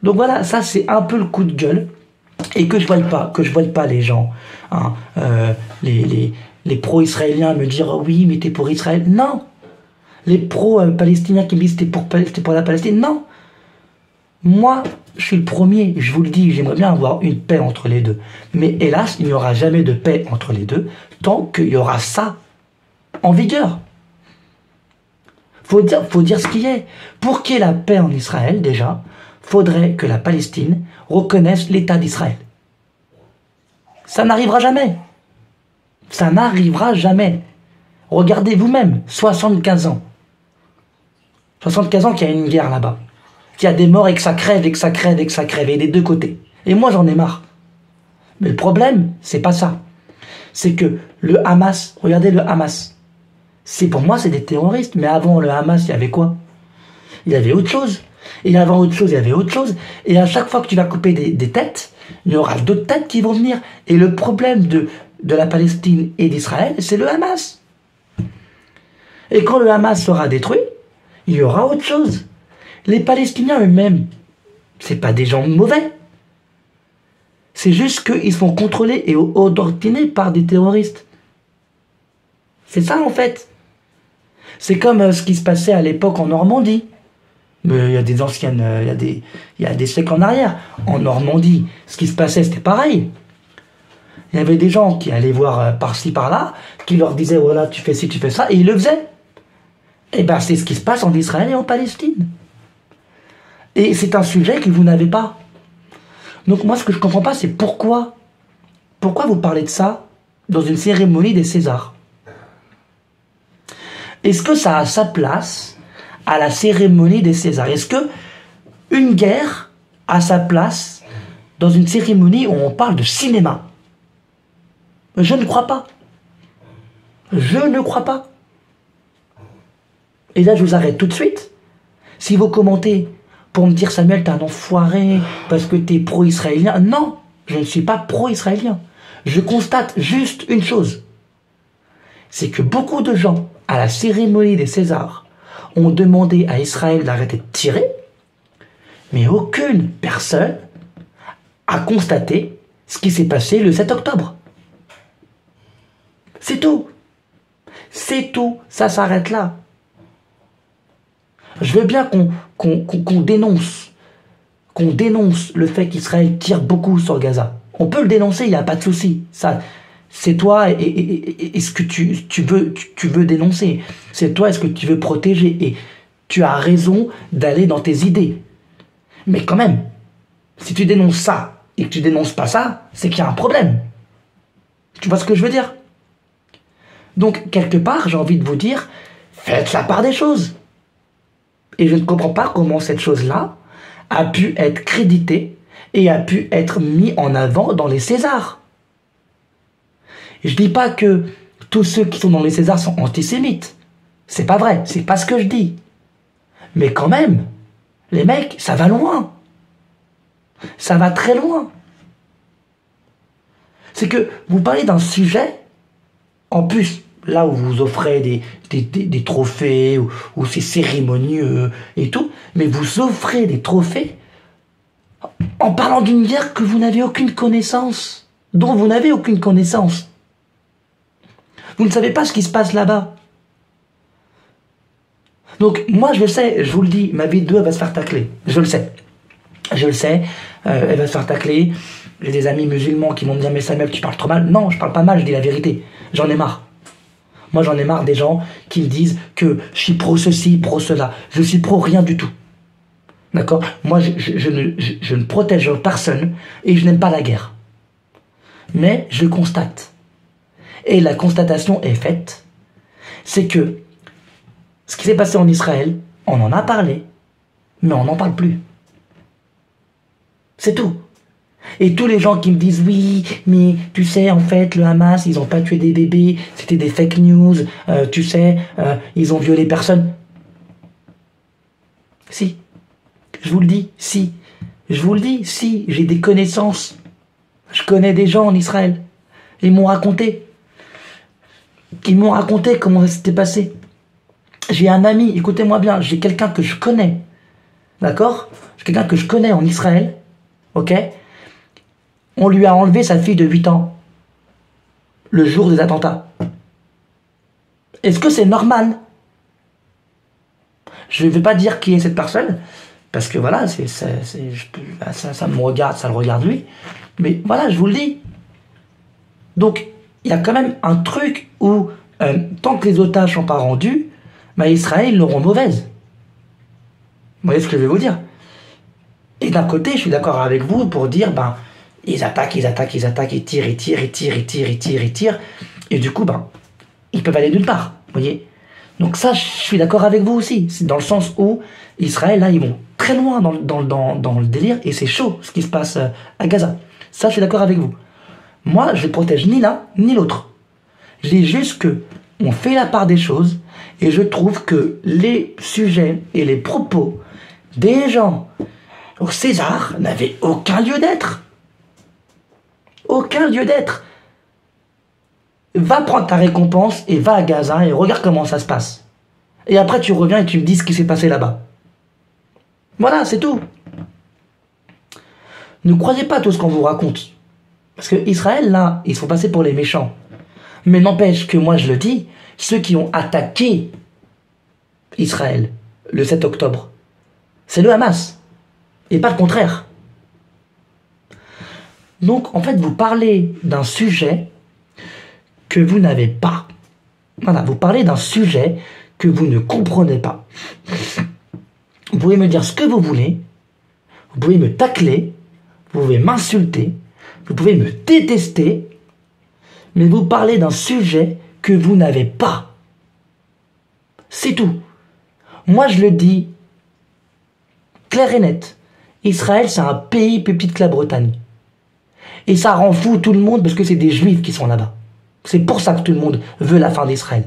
Donc voilà, ça c'est un peu le coup de gueule. Et que je voie pas les gens, hein, les pro-israéliens me dire oh oui, mais t'es pour Israël. Non. Les pro-palestiniens qui me disent t'es pour la Palestine. Non. Moi, je suis le premier, je vous le dis, j'aimerais bien avoir une paix entre les deux. Mais hélas, il n'y aura jamais de paix entre les deux tant qu'il y aura ça en vigueur. Faut dire ce qui est. Pour qu'il y ait la paix en Israël, déjà, faudrait que la Palestine reconnaisse l'État d'Israël. Ça n'arrivera jamais. Ça n'arrivera jamais. Regardez vous-même, 75 ans. 75 ans qu'il y a une guerre là-bas. Qu'il y a des morts et que ça crève, et que ça crève, et que ça crève, et des deux côtés. Et moi, j'en ai marre. Mais le problème, c'est pas ça. C'est que le Hamas, regardez le Hamas. Pour moi, c'est des terroristes. Mais avant le Hamas, il y avait quoi? Il y avait autre chose. Et avant autre chose, il y avait autre chose. Et à chaque fois que tu vas couper des têtes, il y aura d'autres têtes qui vont venir. Et le problème de la Palestine et d'Israël, c'est le Hamas. Et quand le Hamas sera détruit, il y aura autre chose. Les Palestiniens eux-mêmes, c'est pas des gens mauvais. C'est juste qu'ils sont contrôlés et endoctrinés par des terroristes. C'est ça en fait. C'est comme ce qui se passait à l'époque en Normandie. Mais il y a des anciennes, il y a des siècles en arrière. En Normandie, ce qui se passait, c'était pareil. Il y avait des gens qui allaient voir par-ci, par-là, qui leur disaient, voilà, tu fais ci, tu fais ça, et ils le faisaient. Et ben, c'est ce qui se passe en Israël et en Palestine. Et c'est un sujet que vous n'avez pas. Donc moi, ce que je comprends pas, c'est pourquoi vous parlez de ça dans une cérémonie des Césars? Est-ce que ça a sa place à la cérémonie des Césars. Est-ce que une guerre a sa place dans une cérémonie où on parle de cinéma? Je ne crois pas. Je ne crois pas. Et là, je vous arrête tout de suite. Si vous commentez pour me dire, Samuel, t'es un enfoiré parce que t'es pro-israélien. Non, je ne suis pas pro-israélien. Je constate juste une chose. C'est que beaucoup de gens, à la cérémonie des Césars, ont demandé à Israël d'arrêter de tirer, mais aucune personne a constaté ce qui s'est passé le 7 octobre. C'est tout. C'est tout. Ça s'arrête là. Je veux bien qu'on dénonce le fait qu'Israël tire beaucoup sur Gaza. On peut le dénoncer, il n'y a pas de souci. Ça, c'est toi et ce que tu veux dénoncer. C'est toi et ce que tu veux protéger. Et tu as raison d'aller dans tes idées. Mais quand même, si tu dénonces ça et que tu dénonces pas ça, c'est qu'il y a un problème. Tu vois ce que je veux dire? Donc, quelque part, j'ai envie de vous dire, faites la part des choses. Et je ne comprends pas comment cette chose-là a pu être créditée et a pu être mise en avant dans les Césars. Je dis pas que tous ceux qui sont dans les Césars sont antisémites. C'est pas vrai, c'est pas ce que je dis. Mais quand même, les mecs, ça va loin. Ça va très loin. C'est que vous parlez d'un sujet, en plus, là où vous offrez des trophées, ou c'est cérémonieux et tout, mais vous offrez des trophées en parlant d'une guerre que vous n'avez aucune connaissance, dont vous n'avez aucune connaissance. Vous ne savez pas ce qui se passe là-bas. Donc, moi, je le sais, je vous le dis, ma vidéo, elle va se faire tacler. Je le sais. Je le sais, elle va se faire tacler. J'ai des amis musulmans qui vont me dire, mais Samuel, tu parles trop mal. Non, je parle pas mal, je dis la vérité. J'en ai marre. Moi, j'en ai marre des gens qui me disent que je suis pro ceci, pro cela. Je suis pro rien du tout. D'accord? Moi, je ne protège personne et je n'aime pas la guerre. Mais je constate. Et la constatation est faite. C'est que ce qui s'est passé en Israël, on en a parlé, mais on n'en parle plus. C'est tout. Et tous les gens qui me disent oui, mais tu sais, en fait, le Hamas, ils n'ont pas tué des bébés, c'était des fake news, tu sais, ils ont violé personne. Si. Je vous le dis, si. Je vous le dis, si. J'ai des connaissances. Je connais des gens en Israël. Ils m'ont raconté. Ils m'ont raconté comment ça s'était passé. J'ai un ami, écoutez-moi bien, j'ai quelqu'un que je connais. D'accord? J'ai quelqu'un que je connais en Israël. Ok? On lui a enlevé sa fille de 8 ans. Le jour des attentats. Est-ce que c'est normal? Je ne vais pas dire qui est cette personne. Parce que voilà, ça me regarde, ça le regarde lui. Mais voilà, je vous le dis. Donc, il y a quand même un truc où, tant que les otages ne sont pas rendus, bah, Israël l'auront mauvaise. Vous voyez ce que je vais vous dire? Et d'un côté, je suis d'accord avec vous pour dire, ben, ils attaquent, ils tirent. Et du coup, ben, ils peuvent aller nulle part. Vous voyez? Donc ça, je suis d'accord avec vous aussi. C'est dans le sens où Israël, là, ils vont très loin dans le délire et c'est chaud ce qui se passe à Gaza. Ça, je suis d'accord avec vous. Moi, je ne protège ni l'un ni l'autre. Je dis juste que on fait la part des choses et je trouve que les sujets et les propos des gens au César n'avaient aucun lieu d'être. Aucun lieu d'être. Va prendre ta récompense et va à Gaza et regarde comment ça se passe. Et après tu reviens et tu me dis ce qui s'est passé là-bas. Voilà, c'est tout. Ne croyez pas tout ce qu'on vous raconte. Parce que Israël, là, ils sont passés pour les méchants. Mais n'empêche que moi je le dis, ceux qui ont attaqué Israël le 7 octobre, c'est le Hamas. Et pas le contraire. Donc, en fait, vous parlez d'un sujet que vous n'avez pas. Voilà, vous parlez d'un sujet que vous ne comprenez pas. Vous pouvez me dire ce que vous voulez, vous pouvez me tacler, vous pouvez m'insulter, vous pouvez me détester, mais vous parlez d'un sujet que vous n'avez pas. C'est tout. Moi, je le dis clair et net. Israël, c'est un pays plus petit que la Bretagne. Et ça rend fou tout le monde parce que c'est des juifs qui sont là-bas. C'est pour ça que tout le monde veut la fin d'Israël.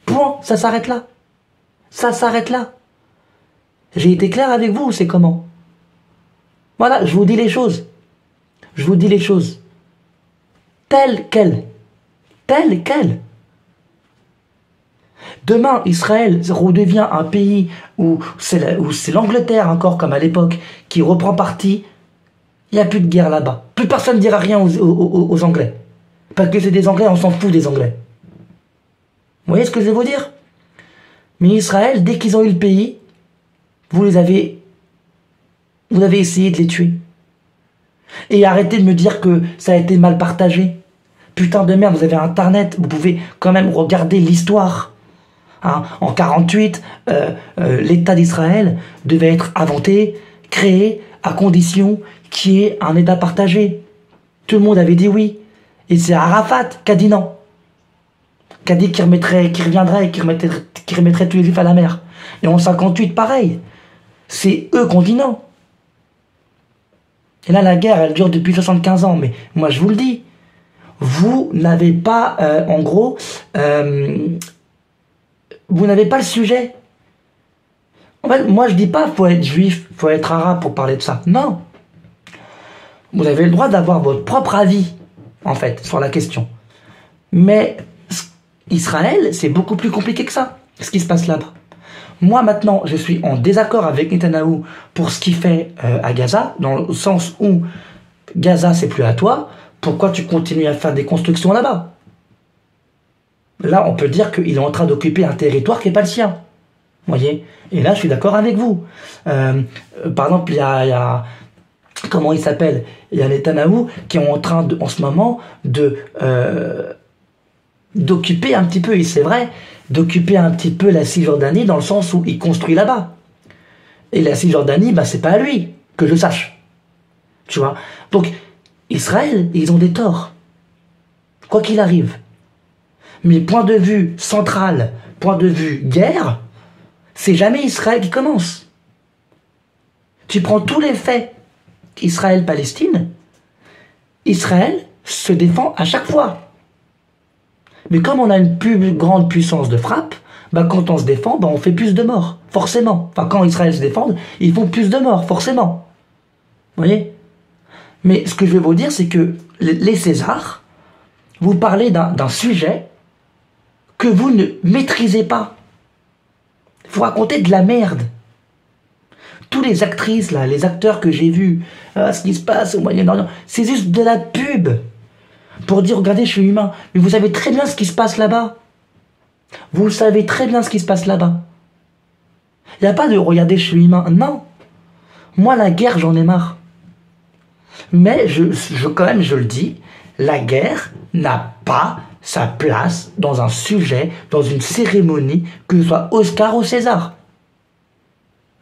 Point, ça s'arrête là. Ça s'arrête là. J'ai été clair avec vous, c'est comment? Voilà, je vous dis les choses. Je vous dis les choses. Telles quelles. Telles quelles. Demain, Israël redevient un pays où c'est l'Angleterre, encore comme à l'époque, qui reprend parti. Il n'y a plus de guerre là-bas. Plus personne ne dira rien aux Anglais. Parce que c'est des Anglais, on s'en fout des Anglais. Vous voyez ce que je vais vous dire? Mais Israël, dès qu'ils ont eu le pays, vous avez essayé de les tuer. Et arrêtez de me dire que ça a été mal partagé. Putain de merde, vous avez Internet, vous pouvez quand même regarder l'histoire. Hein, en 48, l'État d'Israël devait être inventé, créé, à condition qu'il y ait un État partagé. Tout le monde avait dit oui. Et c'est Arafat qui a dit non. Qui a dit qu'il reviendrait, qu'il remettrait tous les juifs à la mer. Et en 58, pareil. C'est eux qui ont dit non. Et là, la guerre, elle dure depuis 75 ans. Mais moi, je vous le dis, vous n'avez pas, en gros, vous n'avez pas le sujet. En fait, moi, je dis pas faut être juif, faut être arabe pour parler de ça. Non. Vous avez le droit d'avoir votre propre avis, en fait, sur la question. Mais Israël, c'est beaucoup plus compliqué que ça, ce qui se passe là-bas. Moi, maintenant, je suis en désaccord avec Netanyahou pour ce qu'il fait à Gaza, dans le sens où Gaza, c'est plus à toi. Pourquoi tu continues à faire des constructions là-bas? Là, on peut dire qu'il est en train d'occuper un territoire qui n'est pas le sien. Vous voyez? Et là, je suis d'accord avec vous. Par exemple, il y a comment il s'appelle? Il y a Netanyahou qui est en train, en ce moment, d'occuper un petit peu, et c'est vrai, d'occuper un petit peu la Cisjordanie dans le sens où il construit là-bas. Et la Cisjordanie, bah, c'est pas à lui, que je sache. Tu vois? Donc, Israël, ils ont des torts. Quoi qu'il arrive. Mais point de vue central, point de vue guerre, c'est jamais Israël qui commence. Tu prends tous les faits Israël-Palestine, Israël se défend à chaque fois. Mais comme on a une plus grande puissance de frappe, bah quand on se défend, bah on fait plus de morts, forcément. Enfin, quand Israël se défend, ils font plus de morts, forcément. Vous voyez? Mais ce que je vais vous dire, c'est que les Césars, vous parlez d'un sujet que vous ne maîtrisez pas. Vous racontez de la merde. Tous les actrices, là, les acteurs que j'ai vus, ce qui se passe au Moyen-Orient, c'est juste de la pub. Pour dire, regardez, je suis humain. Mais vous savez très bien ce qui se passe là-bas. Vous savez très bien ce qui se passe là-bas. Il n'y a pas de, regardez, je suis humain. Non. Moi, la guerre, j'en ai marre. Mais, quand même, je le dis, la guerre n'a pas sa place dans un sujet, dans une cérémonie, que ce soit Oscar ou César.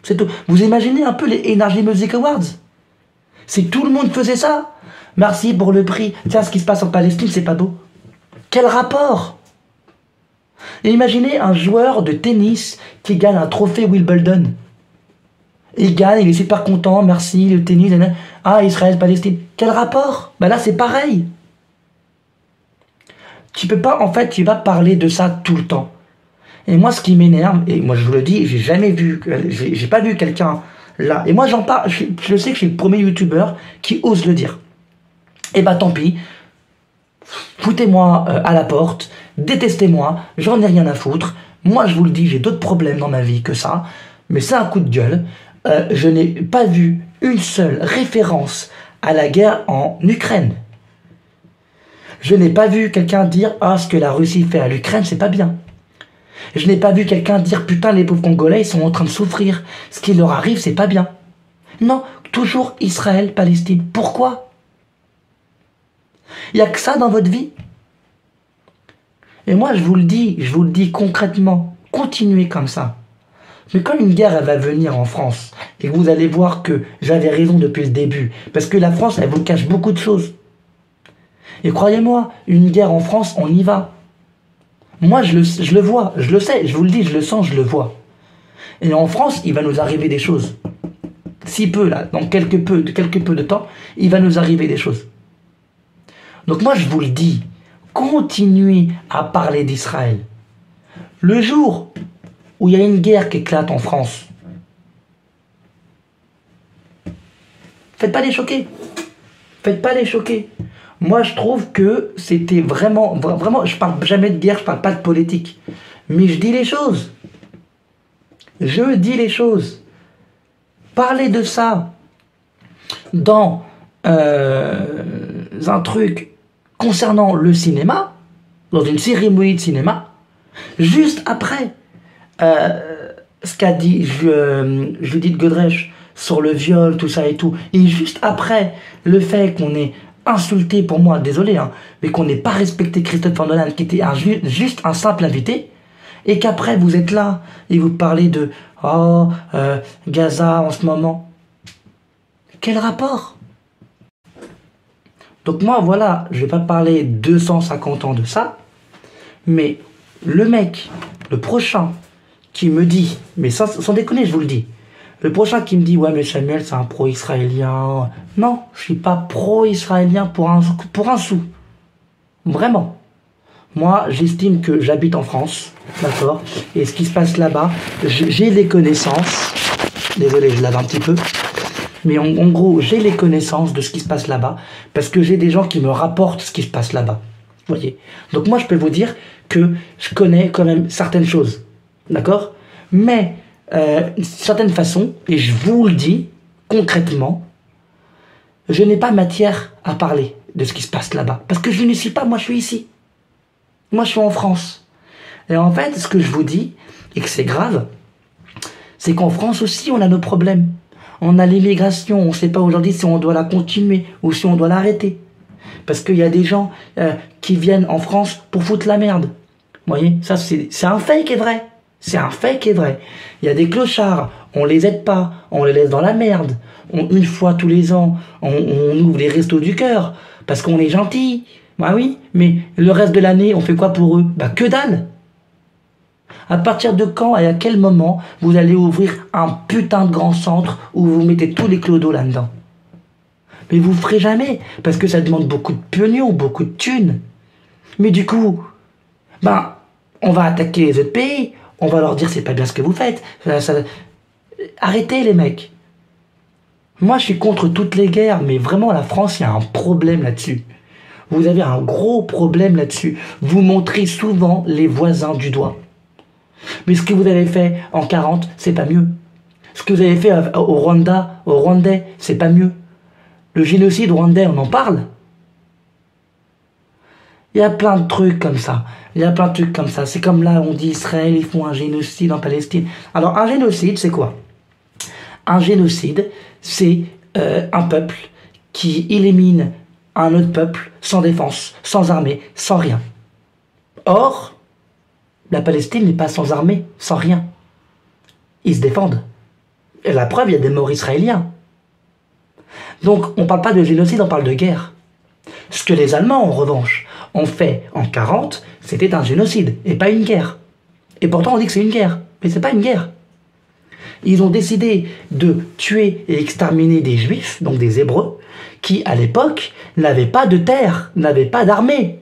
C'est tout. Vous imaginez un peu les Energy Music Awards? Si tout le monde faisait ça, merci pour le prix. Tiens, ce qui se passe en Palestine, c'est pas beau. Quel rapport? Et imaginez un joueur de tennis qui gagne un trophée Wimbledon. Il gagne, il est super content, merci, le tennis, ah, Israël, Palestine. Quel rapport? Ben là, c'est pareil. Tu peux pas, en fait, tu vas parler de ça tout le temps. Et moi, ce qui m'énerve, et moi je vous le dis, j'ai pas vu quelqu'un là. Et moi j'en parle, je sais que je suis le premier youtubeur qui ose le dire. Et bah tant pis, foutez-moi à la porte, détestez-moi, j'en ai rien à foutre. Moi je vous le dis, j'ai d'autres problèmes dans ma vie que ça, mais c'est un coup de gueule. Je n'ai pas vu une seule référence à la guerre en Ukraine. Je n'ai pas vu quelqu'un dire « Ah, ce que la Russie fait à l'Ukraine, c'est pas bien ». Je n'ai pas vu quelqu'un dire « Putain, les pauvres Congolais, ils sont en train de souffrir. Ce qui leur arrive, c'est pas bien. » Non, toujours Israël, Palestine. Pourquoi? Il n'y a que ça dans votre vie? Et moi, je vous le dis concrètement, continuez comme ça. Mais quand une guerre elle va venir en France, et que vous allez voir que j'avais raison depuis le début, parce que la France, elle vous cache beaucoup de choses. Et croyez-moi, une guerre en France, on y va. Moi, je le vois, je le sais, je vous le dis, je le sens, je le vois. Et en France, il va nous arriver des choses. Si peu, là, dans quelque peu de temps, il va nous arriver des choses. Donc moi, je vous le dis, continuez à parler d'Israël. Le jour où il y a une guerre qui éclate en France, faites pas les choquer. Faites pas les choquer. Moi, je trouve que c'était vraiment, je parle jamais de guerre, je parle pas de politique. Mais je dis les choses. Je dis les choses. Parler de ça dans un truc concernant le cinéma, dans une cérémonie de cinéma, juste après ce qu'a dit Judith Godrèche sur le viol, tout ça et tout, et juste après le fait qu'on ait insulté, pour moi, désolé, hein, mais qu'on n'ait pas respecté Christophe Van Dolan, qui était juste un simple invité, et qu'après vous êtes là et vous parlez de Gaza en ce moment. Quel rapport? Donc moi, voilà, je vais pas parler 250 ans de ça, mais le mec, le prochain, qui me dit, mais sans déconner, je vous le dis, le prochain qui me dit, ouais, mais Samuel, c'est un pro-israélien. Non, je suis pas pro-israélien pour un sou. Vraiment. Moi, j'estime que j'habite en France, d'accord? Et ce qui se passe là-bas, j'ai les connaissances. Désolé, je lave un petit peu. Mais en gros, j'ai les connaissances de ce qui se passe là-bas, parce que j'ai des gens qui me rapportent ce qui se passe là-bas. Vous voyez? Donc moi, je peux vous dire que je connais quand même certaines choses. D'accord? Mais, d'une certaine façon, et je vous le dis concrètement, je n'ai pas matière à parler de ce qui se passe là-bas. Parce que je ne suis pas, moi je suis ici. Moi je suis en France. Et en fait, ce que je vous dis, et que c'est grave, c'est qu'en France aussi on a nos problèmes. On a l'immigration, on ne sait pas aujourd'hui si on doit la continuer ou si on doit l'arrêter. Parce qu'il y a des gens qui viennent en France pour foutre la merde. Vous voyez, ça c'est un fait qui est vrai. C'est un fait qui est vrai. Il y a des clochards, on les aide pas, on les laisse dans la merde. Une fois tous les ans, on ouvre les restos du cœur, parce qu'on est gentil. Bah oui, mais le reste de l'année, on fait quoi pour eux? Bah que dalle! À partir de quand et à quel moment vous allez ouvrir un putain de grand centre où vous mettez tous les clodos là-dedans? Mais vous le ferez jamais, parce que ça demande beaucoup de pognon, beaucoup de thunes. Mais du coup, ben, on va attaquer les autres pays, on va leur dire c'est pas bien ce que vous faites. Arrêtez les mecs. Moi je suis contre toutes les guerres, mais vraiment la France, il y a un problème là-dessus. Vous avez un gros problème là-dessus. Vous montrez souvent les voisins du doigt. Mais ce que vous avez fait en 40, c'est pas mieux. Ce que vous avez fait au Rwanda, au Rwandais, c'est pas mieux. Le génocide rwandais, on en parle. Il y a plein de trucs comme ça. Il y a plein de trucs comme ça. C'est comme là, on dit Israël, ils font un génocide en Palestine. Alors, un génocide, c'est quoi? Un génocide, c'est un peuple qui élimine un autre peuple sans défense, sans armée, sans rien. Or, la Palestine n'est pas sans armée, sans rien. Ils se défendent. Et la preuve, il y a des morts israéliens. Donc, on ne parle pas de génocide, on parle de guerre. Ce que les Allemands, en revanche, ont fait en 40, c'était un génocide, et pas une guerre. Et pourtant, on dit que c'est une guerre, mais c'est pas une guerre. Ils ont décidé de tuer et exterminer des Juifs, donc des Hébreux, qui, à l'époque, n'avaient pas de terre, n'avaient pas d'armée.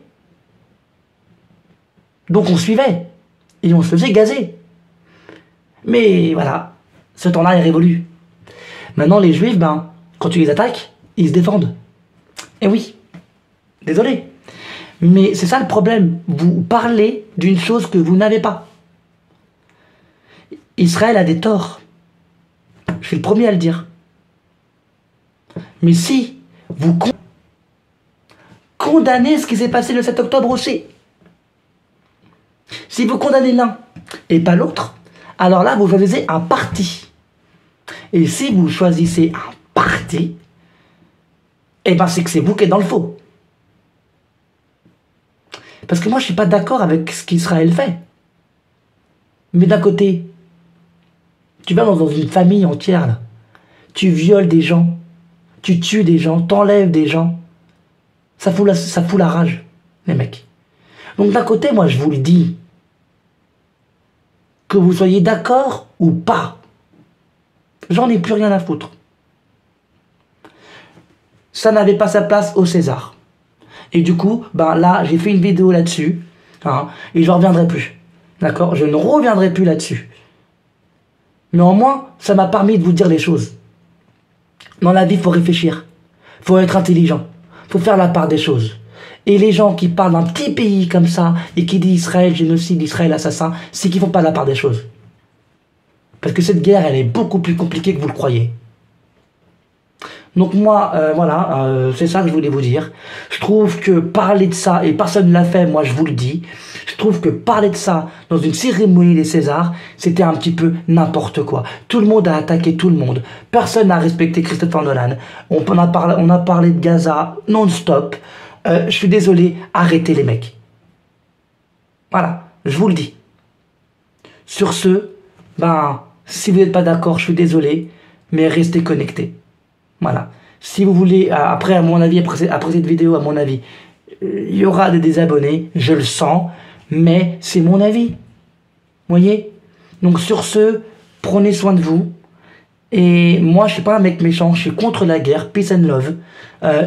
Donc on suivait, et on se faisait gazer. Mais voilà, ce temps-là est révolu. Maintenant, les Juifs, ben, quand tu les attaques, ils se défendent. Et oui, désolé. Mais c'est ça le problème. Vous parlez d'une chose que vous n'avez pas. Israël a des torts. Je suis le premier à le dire. Mais si vous condamnez ce qui s'est passé le 7 octobre aussi, si vous condamnez l'un et pas l'autre, alors là, vous choisissez un parti. Et si vous choisissez un parti, eh ben c'est que c'est vous qui êtes dans le faux. Parce que moi, je suis pas d'accord avec ce qu'Israël fait. Mais d'un côté, tu vas dans une famille entière, là. Tu violes des gens, tu tues des gens, t'enlèves des gens. Ça fout la rage, les mecs. Donc d'un côté, moi, je vous le dis, Que vous soyez d'accord ou pas. J'en ai plus rien à foutre. Ça n'avait pas sa place au César. Et du coup, ben là, j'ai fait une vidéo là-dessus, hein, et je ne reviendrai plus. D'accord? Je ne reviendrai plus là-dessus. Néanmoins, ça m'a permis de vous dire les choses. Dans la vie, il faut réfléchir. Il faut être intelligent. Il faut faire la part des choses. Et les gens qui parlent d'un petit pays comme ça, et qui disent Israël génocide, Israël assassin, c'est qu'ils ne font pas la part des choses. Parce que cette guerre, elle est beaucoup plus compliquée que vous le croyez. Donc moi, voilà, c'est ça que je voulais vous dire. Je trouve que parler de ça, et personne ne l'a fait, moi je vous le dis, je trouve que parler de ça dans une cérémonie des Césars, c'était un petit peu n'importe quoi. Tout le monde a attaqué tout le monde. Personne n'a respecté Christopher Nolan. On a parlé de Gaza non-stop. Je suis désolé, arrêtez les mecs. Voilà, je vous le dis. Sur ce, ben, si vous n'êtes pas d'accord, je suis désolé, mais restez connectés. Voilà. Si vous voulez, après, à mon avis, après cette vidéo, à mon avis, il y aura des désabonnés, je le sens, mais c'est mon avis. Vous voyez? Donc sur ce, prenez soin de vous. Et moi, je suis pas un mec méchant, je suis contre la guerre, peace and love.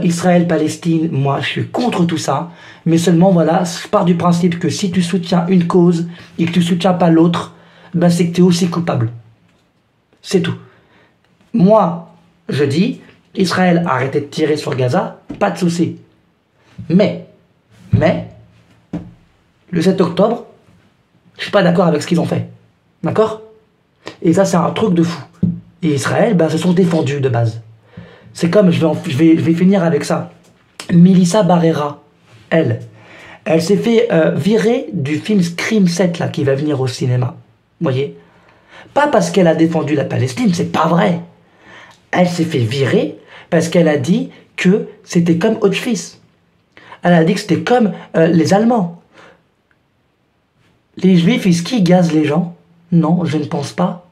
Israël-Palestine, moi, je suis contre tout ça. Mais seulement, voilà, je pars du principe que si tu soutiens une cause et que tu soutiens pas l'autre, ben c'est que tu es aussi coupable. C'est tout. Moi, je dis, Israël a arrêté de tirer sur Gaza, pas de souci. Mais, le 7 octobre, je suis pas d'accord avec ce qu'ils ont fait. D'accord? Et ça, c'est un truc de fou. Et Israël, ben, se sont défendus de base. C'est comme, je vais finir avec ça. Melissa Barrera, elle s'est fait virer du film Scream 7, là, qui va venir au cinéma. Vous voyez? Pas parce qu'elle a défendu la Palestine, c'est pas vrai. Elle s'est fait virer parce qu'elle a dit que c'était comme Auschwitz. Elle a dit que c'était comme les Allemands. Les Juifs, est-ce qu'ils gazent les gens? Non, je ne pense pas.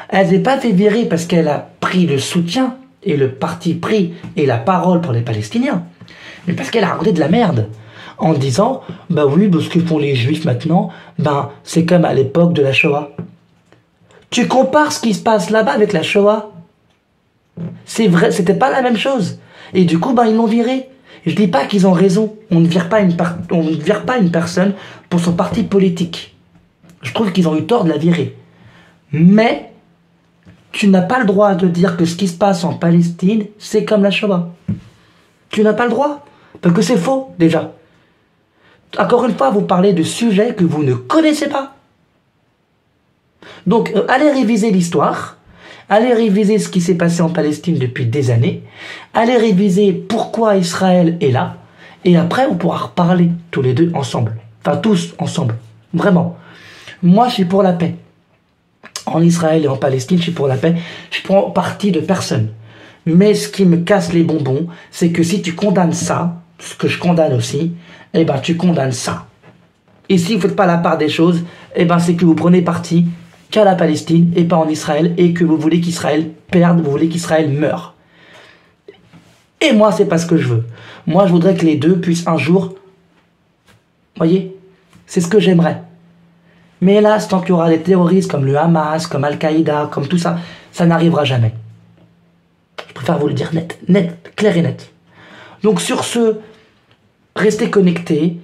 Elle s'est pas fait virer parce qu'elle a pris le soutien et le parti pris et la parole pour les Palestiniens. Mais parce qu'elle a raconté de la merde. En disant, bah oui, ce que font les Juifs maintenant, ben, c'est comme à l'époque de la Shoah. Tu compares ce qui se passe là-bas avec la Shoah? C'est vrai, c'était pas la même chose. Et du coup, ben, ils l'ont viré. Je dis pas qu'ils ont raison. On ne vire pas une personne pour son parti politique. Je trouve qu'ils ont eu tort de la virer. Mais, tu n'as pas le droit de dire que ce qui se passe en Palestine, c'est comme la Shoah. Tu n'as pas le droit. Parce que c'est faux, déjà. Encore une fois, vous parlez de sujets que vous ne connaissez pas. Donc, allez réviser l'histoire. Allez réviser ce qui s'est passé en Palestine depuis des années. Allez réviser pourquoi Israël est là. Et après, on pourra reparler tous les deux ensemble. Enfin, tous ensemble. Vraiment. Moi, je suis pour la paix. En Israël et en Palestine, je suis pour la paix. Je prends parti de personne. Mais ce qui me casse les bonbons, c'est que si tu condamnes ça, ce que je condamne aussi, eh ben, tu condamnes ça. Et si vous ne faites pas la part des choses, eh ben, c'est que vous prenez parti qu'à la Palestine et pas en Israël, et que vous voulez qu'Israël perde, vous voulez qu'Israël meure. Et moi, c'est pas ce que je veux. Moi, je voudrais que les deux puissent un jour... Voyez, c'est ce que j'aimerais. Mais hélas, tant qu'il y aura des terroristes comme le Hamas, comme Al-Qaïda, comme tout ça, ça n'arrivera jamais. Je préfère vous le dire net, clair et net. Donc sur ce, restez connectés.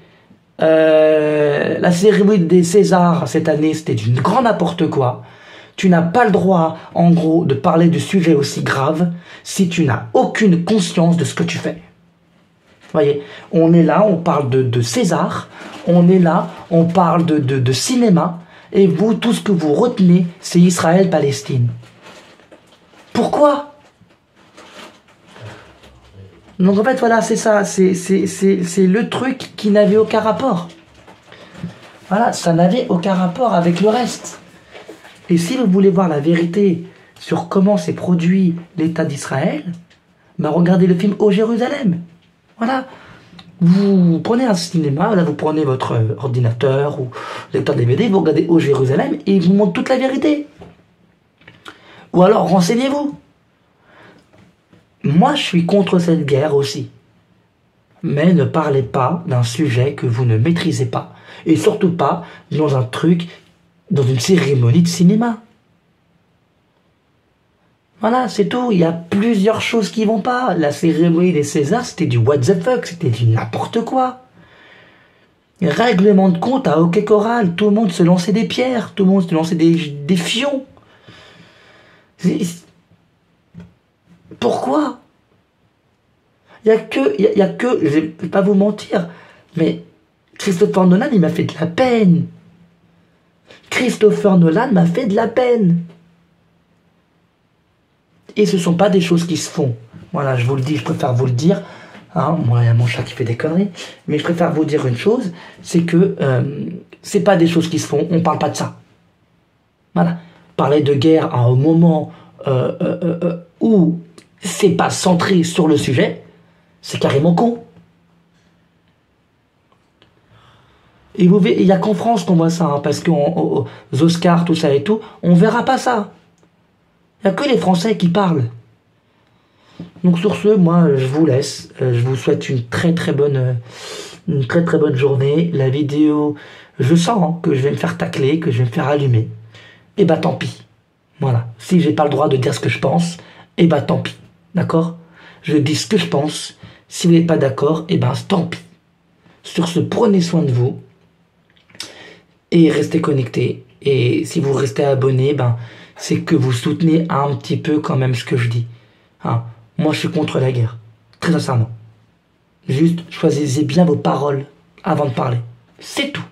La cérémonie des Césars cette année, c'était du grand n'importe quoi. Tu n'as pas le droit, en gros, de parler de sujets aussi graves si tu n'as aucune conscience de ce que tu fais. Voyez, on est là, on parle de César, on est là, on parle de cinéma, et vous, tout ce que vous retenez, c'est Israël-Palestine. Pourquoi? Donc en fait, voilà, c'est ça, c'est le truc qui n'avait aucun rapport. Voilà, ça n'avait aucun rapport avec le reste. Et si vous voulez voir la vérité sur comment s'est produit l'État d'Israël, ben regardez le film Ô Jérusalem. Voilà. Vous prenez un cinéma, là vous prenez votre ordinateur ou lecteur DVD, vous regardez Ô Jérusalem et il vous montre toute la vérité. Ou alors renseignez-vous. Moi je suis contre cette guerre aussi. Mais ne parlez pas d'un sujet que vous ne maîtrisez pas. Et surtout pas dans un truc dans une cérémonie de cinéma. Voilà, c'est tout. Il y a plusieurs choses qui vont pas. La cérémonie des Césars, c'était du what the fuck, c'était du n'importe quoi. Règlement de compte à hockey choral, tout le monde se lançait des pierres, tout le monde se lançait des fions. Pourquoi? Il y a que, je vais pas vous mentir, mais Christopher Nolan, il m'a fait de la peine. Christopher Nolan m'a fait de la peine. Et ce sont pas des choses qui se font. Voilà, je vous le dis, je préfère vous le dire. Hein, moi, il y a mon chat qui fait des conneries. Mais je préfère vous dire une chose, c'est que c'est pas des choses qui se font. On parle pas de ça. Voilà. Parler de guerre à un moment où c'est pas centré sur le sujet, c'est carrément con. Et vous verrez, il y a qu'en France qu'on voit ça, hein, parce qu'aux Oscars, tout ça et tout, on verra pas ça. Il n'y a que les Français qui parlent. Donc sur ce, moi, je vous laisse. Je vous souhaite une très très bonne journée. La vidéo, je sens hein, que je vais me faire tacler, que je vais me faire allumer. Et bah tant pis. Voilà. Si j'ai pas le droit de dire ce que je pense, et bah tant pis. D'accord? Je dis ce que je pense. Si vous n'êtes pas d'accord, et ben tant pis. Sur ce, prenez soin de vous. Et restez connectés. Et si vous restez abonné, ben c'est que vous soutenez un petit peu quand même ce que je dis. Hein. Moi, je suis contre la guerre. Très sincèrement. Juste, choisissez bien vos paroles avant de parler. C'est tout.